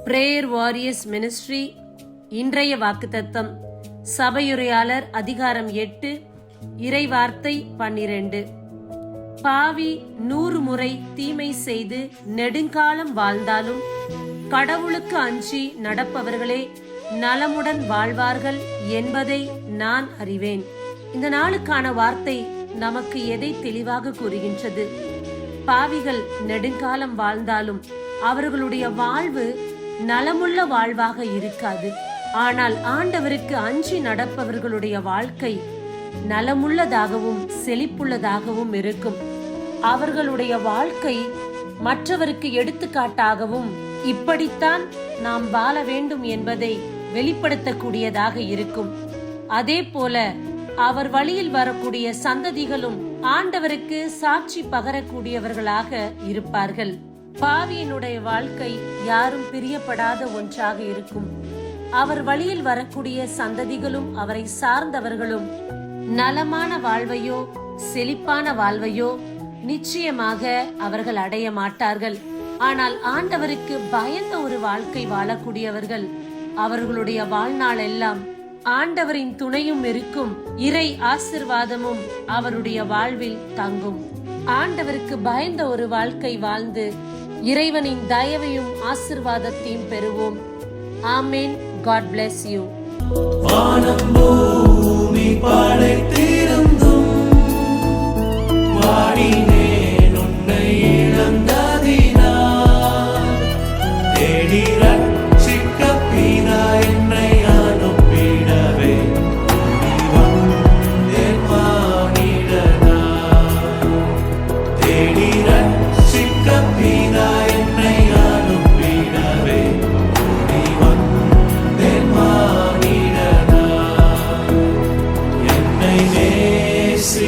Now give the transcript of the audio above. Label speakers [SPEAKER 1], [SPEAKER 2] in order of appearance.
[SPEAKER 1] Prayer warriors ministry. இன்றைய வாக்குத்தத்தம் சபையுரையாளர் அதிகாரம் 8 இறைவார்த்தை 12. பாவி 100 முறை தீமை செய்து நெடுங்காலம் வாழ்ந்தாலும் கடவுளுக்கு அஞ்சி நடப்பவர்களே நலமுடன் வாழ்வார்கள் என்பதை நான் அறிவேன். இந்த நாளுக்கான வார்த்தை நமக்கு எதை தெளிவாக கூறுகின்றது? பாவிகள் நெடுங்காலம் வாழ்ந்தாலும் அவர்களுடைய வாழ்வு நலமுள்ள வாழ்வாக இருக்காது. ஆனால் ஆண்டவருக்கு அஞ்சி நடப்பவர்களுடைய வாழ்க்கை நலமுள்ளதாகவும் செழிப்புள்ளதாகவும் இருக்கும். அவர்களுடைய வாழ்க்கை மற்றவருக்கு எடுத்துக்காட்டாகவும் இப்படித்தான் நாம் வாழ வேண்டும் என்பதை வெளிப்படுத்தக்கூடியதாக இருக்கும். அதே போல அவர் வழியில் வரக்கூடிய சந்ததிகளும் ஆண்டவருக்கு சாட்சி பகரக்கூடியவர்களாக இருப்பார்கள். பாவியினுடைய வாழ்க்கை யாரும் பிரியப்படாத ஒன்றாக இருக்கும். அவர் வழியில் வரக்கூடிய சந்ததிகளும் அவரை சார்ந்தவர்களும் நலமான வாழ்வையோ செழிப்பான வாழ்வையோ நிச்சயமாக அவர்கள் அடைய மாட்டார்கள். ஆனால் ஆண்டவருக்கு பயந்த ஒரு வாழ்க்கை வாழக்கூடியவர்கள் அவர்களுடைய வாழ்நாள் எல்லாம் ஆண்டவரின் துணையும் இருக்கும், இறை ஆசிர்வாதமும் அவருடைய வாழ்வில் தங்கும். ஆண்டவருக்கு பயந்த ஒரு வாழ்க்கை வாழ்ந்து இறைவனின் தயவையும் ஆசிர்வாதத்தையும் பெறுவோம். ஆமேன். God bless you. வானம் பூமி படைத்திருந்தும் வாடினேன் உன்னை இழந்ததினால், தேடி ரட்சிக்க பிதா என்னை அனுப்பிடவே வந்தேன் மானிடனாய். தேடி ரட்சிக்க பிதா என்னை அனுப்பிடவே வந்தேன் மானிடனாய். என்னை நேசிக்கின்றாயா?